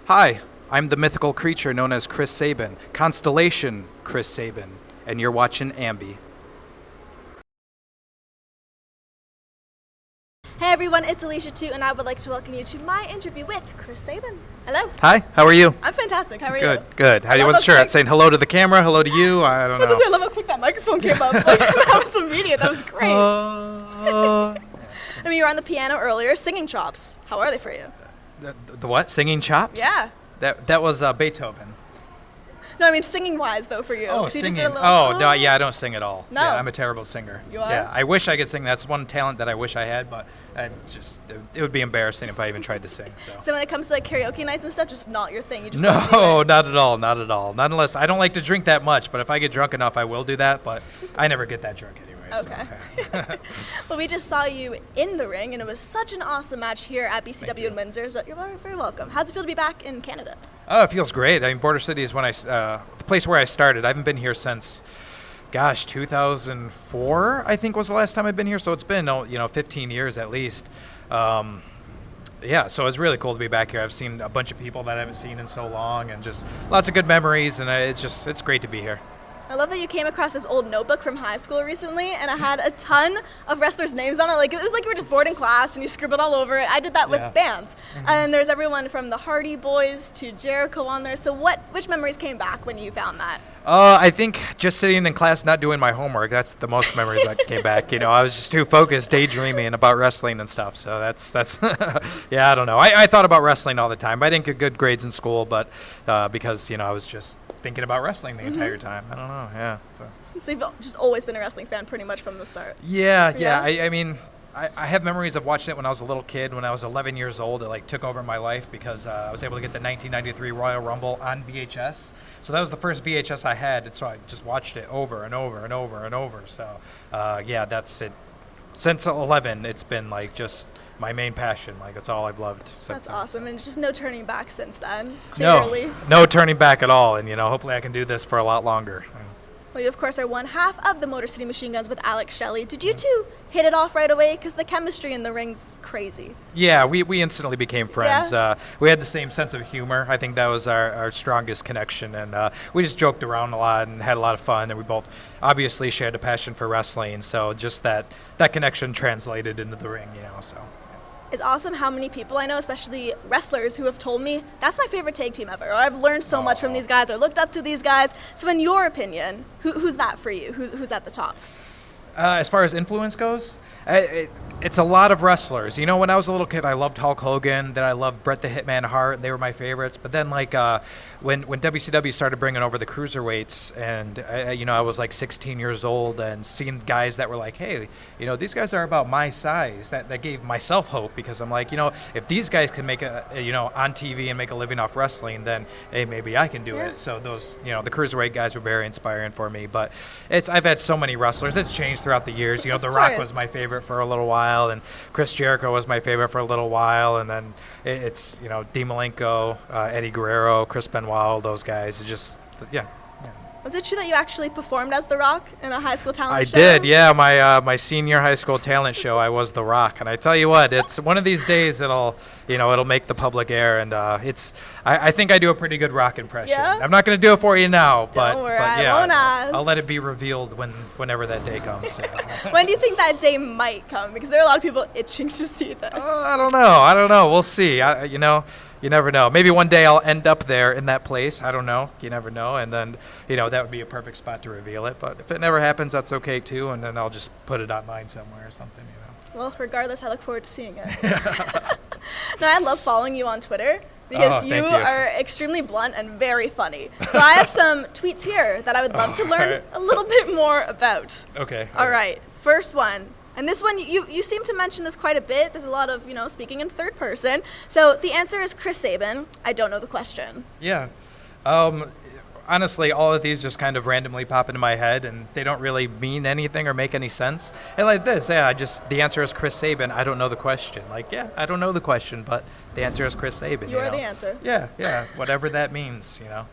Hi, I'm the mythical creature known as Chris Sabin, Constellation Chris Sabin, and you're watching AMBY. Hey everyone, it's Alicia too, and I would like to welcome you to my interview with Chris Sabin. Hello. Hi, how are you? I'm fantastic. How are you? Good. I wasn't sure. Saying hello to the camera, hello to you. I don't know. I love how quick that microphone came up. Like, that was immediate. That was great. I mean, you were on the piano earlier, singing chops. How are they for you? The what? Singing chops? Yeah. That was Beethoven. No, I mean singing-wise though for you. Oh, You singing. just did a little, No, yeah, I don't sing at all. No. Yeah, I'm a terrible singer. You are? Yeah, I wish I could sing. That's one talent that I wish I had, but it would be embarrassing if I even tried to sing. So when it comes to like karaoke nights and stuff, just not your thing. You just No, won't do it. not at all. Not unless I don't like to drink that much. But if I get drunk enough, I will do that. But I never get that drunk anyway. Okay. So. Well, we just saw you in the ring, and it was such an awesome match here at BCW in Windsor. So you're very, very welcome. How's it feel to be back in Canada? Oh, it feels great. I mean, Border City is the place where I started. I haven't been here since, 2004. I think was the last time I've been here. So it's been 15 years at least. Yeah, so it's really cool to be back here. I've seen a bunch of people that I haven't seen in so long, and just lots of good memories. And it's great to be here. I love that you came across this old notebook from high school recently, and it had a ton of wrestlers' names on it. Like, it was like you were just bored in class and you scribbled all over it. I did that with bands. Mm-hmm. And there's everyone from the Hardy Boys to Jericho on there. So which memories came back when you found that? I think just sitting in class not doing my homework, that's the most memories that came back. I was just too focused daydreaming about wrestling and stuff. So that's yeah, I don't know. I thought about wrestling all the time. I didn't get good grades in school, but because, I was just thinking about wrestling the entire time. I don't know, yeah. So you've just always been a wrestling fan pretty much from the start? Yeah. I mean, I have memories of watching it when I was a little kid. When I was 11 years old, it took over my life because I was able to get the 1993 Royal Rumble on VHS. So that was the first VHS I had, and so I just watched it over and over and over and over. So yeah, that's it. Since 11, it's been just my main passion. That's all I've loved since That's then. awesome, and it's just no turning back since then, clearly. No turning back at all, and hopefully I can do this for a lot longer. Well, you, of course, are one half of the Motor City Machine Guns with Alex Shelley. Did you two hit it off right away? Because the chemistry in the ring's crazy. Yeah, we instantly became friends. Yeah? We had the same sense of humor. I think that was our strongest connection. And we just joked around a lot and had a lot of fun. And we both obviously shared a passion for wrestling. So just that connection translated into the ring, so. It's awesome how many people I know, especially wrestlers, who have told me, that's my favorite tag team ever. Or I've learned so much from these guys. I looked up to these guys. So in your opinion, who's that for you? Who's at the top? As far as influence goes, it's a lot of wrestlers. When I was a little kid, I loved Hulk Hogan. Then I loved Bret the Hitman Hart. They were my favorites. But then, when WCW started bringing over the cruiserweights, and I was 16 years old, and seeing guys that were like, hey, these guys are about my size. That gave myself hope, because I'm like, if these guys can make on TV and make a living off wrestling, then hey, maybe I can do it. So those, the cruiserweight guys were very inspiring for me. But I've had so many wrestlers. It's changed throughout the years. The Rock was my favorite for a little while, and Chris Jericho was my favorite for a little while, and then it's Dean Malenko, Eddie Guerrero, Chris Benoit, all those guys. It's just yeah. Was it true that you actually performed as The Rock in a high school talent show? I did, yeah. My senior high school talent show, I was The Rock, and I tell you what, it's one of these days it'll make the public air, and I think I do a pretty good Rock impression. Yeah? I'm not going to do it for you now, Don't worry, yeah, I won't ask. I'll let it be revealed whenever that day comes. When do you think that day might come? Because there are a lot of people itching to see this. I don't know. We'll see. You never know. Maybe one day I'll end up there in that place. I don't know. You never know. And then, that would be a perfect spot to reveal it. But if it never happens, that's okay too. And then I'll just put it online somewhere or something, Well, regardless, I look forward to seeing it. No, I love following you on Twitter because you are extremely blunt and very funny. So I have some tweets here that I would love to learn a little bit more about. Okay. All right. First one. And this one, you seem to mention this quite a bit. There's a lot of, speaking in third person. So the answer is Chris Sabin. I don't know the question. Yeah. Honestly, all of these just kind of randomly pop into my head, and they don't really mean anything or make any sense. And like this, the answer is Chris Sabin. I don't know the question. I don't know the question, but the answer is Chris Sabin. You are the answer. Yeah, whatever that means, Well,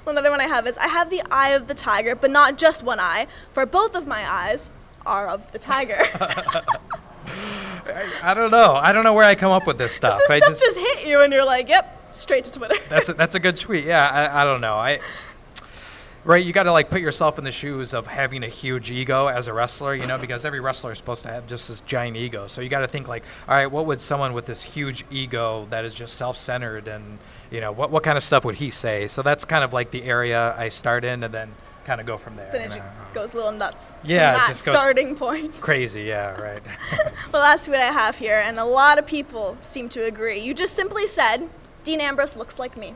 another one I have is, I have the eye of the tiger, but not just one eye, for both of my eyes are of the tiger. I don't know. I don't know where I come up with this stuff. This stuff just hit you and you're like, yep, straight to Twitter. That's a good tweet. Yeah, I don't know. Right, you got to like put yourself in the shoes of having a huge ego as a wrestler, because every wrestler is supposed to have just this giant ego. So you got to think like, all right, what would someone with this huge ego that is just self-centered and, what kind of stuff would he say? So that's kind of like the area I start in, and then kind of go from there. Then it goes a little nuts. Yeah, it just goes starting point. Crazy, yeah, right. Well, last tweet I have here, and a lot of people seem to agree. You just simply said, Dean Ambrose looks like me.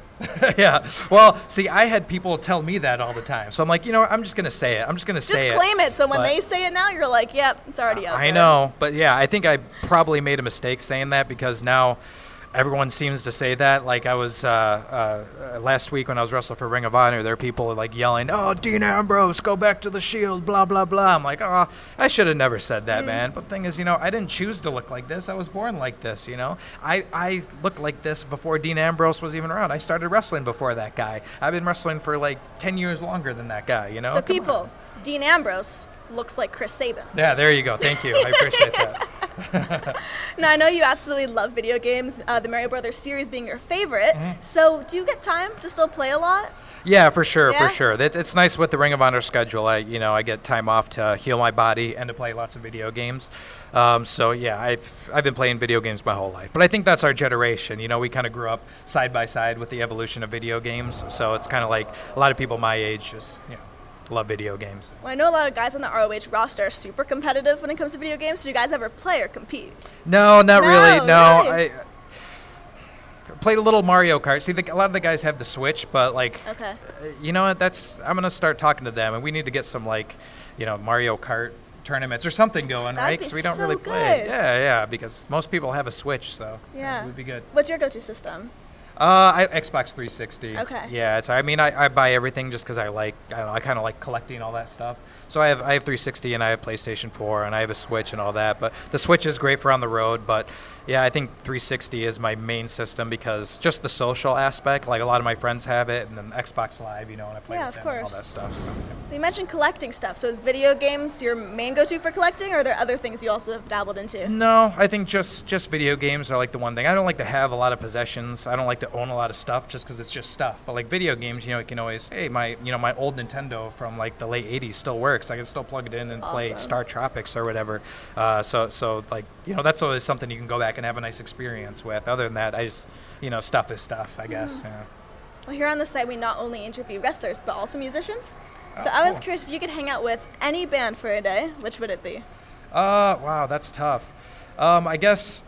Yeah. Well, see, I had people tell me that all the time. So I'm like, I'm just going to say it. I'm just going to say it. Just claim it. So when they say it now, you're like, yep, it's already out there. I know. But yeah, I think I probably made a mistake saying that, because now everyone seems to say that. Like I was last week when I was wrestling for Ring of Honor, there were people like yelling, "Oh, Dean Ambrose, go back to the Shield, blah, blah, blah." I'm like, oh, I should have never said that, man. But the thing is, I didn't choose to look like this. I was born like this, I looked like this before Dean Ambrose was even around. I started wrestling before that guy. I've been wrestling for like 10 years longer than that guy, So people, Dean Ambrose looks like Chris Sabin. Yeah, there you go. Thank you. I appreciate that. Now, I know you absolutely love video games, the Mario Brothers series being your favorite. So do you get time to still play a lot? Yeah, for sure, for sure. It's nice with the Ring of Honor schedule. I get time off to heal my body and to play lots of video games. So yeah, I've been playing video games my whole life. But I think that's our generation. We kind of grew up side by side with the evolution of video games. So it's kind of like a lot of people my age just love video games. Well, I know a lot of guys on the ROH roster are super competitive when it comes to video games. Do you guys ever play or compete? No, not really. No, really? I played a little Mario Kart. See, a lot of the guys have the Switch, but like, okay. You know what? I'm gonna start talking to them, and we need to get some like, Mario Kart tournaments or something going, right? Because we don't really play. Yeah, because most people have a Switch, so it would be good. What's your go-to system? Xbox 360. Okay. Yeah, I buy everything just because I kind of like collecting all that stuff. So I have 360 and I have PlayStation 4 and I have a Switch and all that. But the Switch is great for on the road. But yeah, I think 360 is my main system because just the social aspect. Like a lot of my friends have it, and then Xbox Live, and I play with them and all that stuff. So, yeah. You mentioned collecting stuff. So is video games your main go-to for collecting, or are there other things you also have dabbled into? No, I think just video games are like the one thing. I don't like to have a lot of possessions. I don't like to own a lot of stuff just because it's just stuff. But like video games, you can always, hey, my old Nintendo from like the late 80s still works. I can still plug it in and play Star Tropics or whatever. So like, that's always something you can go back and have a nice experience with. Other than that, I just, stuff is stuff, I guess. Yeah. Well, here on the site, we not only interview wrestlers, but also musicians. So I was curious if you could hang out with any band for a day, which would it be? Wow, that's tough. I guess,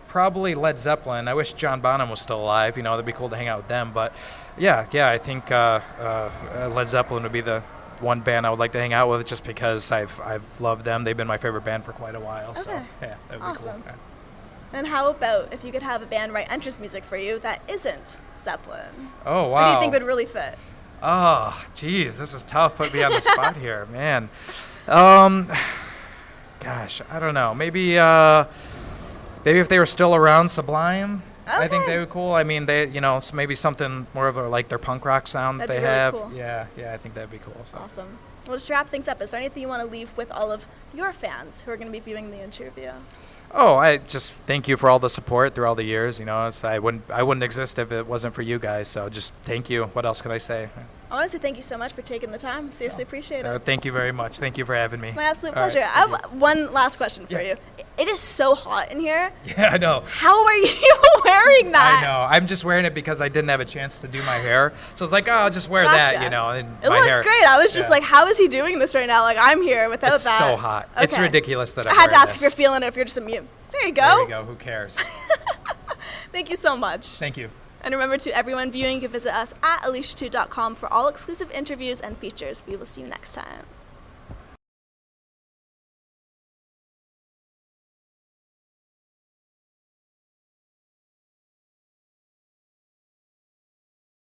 probably Led Zeppelin. I wish John Bonham was still alive. That'd be cool to hang out with them. But yeah, I think Led Zeppelin would be the one band I would like to hang out with, just because I've loved them. They've been my favorite band for quite a while. Okay. So yeah, that would be cool. Yeah. And how about if you could have a band write entrance music for you that isn't Zeppelin? Oh, wow. What do you think would really fit? Oh, geez, this is tough. Put me on the spot here, man. Gosh, I don't know. Maybe if they were still around, Sublime. Okay. I think they were cool. I mean, they, so maybe something more of like their punk rock sound that'd they be really have. Cool. Yeah, I think that'd be cool. So. Awesome. Well, just to wrap things up, is there anything you want to leave with all of your fans who are going to be viewing the interview? Oh, I just thank you for all the support through all the years. I wouldn't exist if it wasn't for you guys. So just thank you. What else can I say? I want to say thank you so much for taking the time. Seriously appreciate it. Thank you very much. Thank you for having me. It's my absolute pleasure. Right, I have one last question for you. It is so hot in here. Yeah, I know. How are you wearing that? I know. I'm just wearing it because I didn't have a chance to do my hair. So it's like, I'll just wear that, And it looks great. I was just like, how is he doing this right now? Like, I'm here without that. It's so hot. Okay. It's ridiculous that I had to ask if you're feeling it, if you're just immune. There you go. There you go. Who cares? Thank you so much. Thank you. And remember, to everyone viewing, you can visit us at Alicia2.com for all exclusive interviews and features. We will see you next time.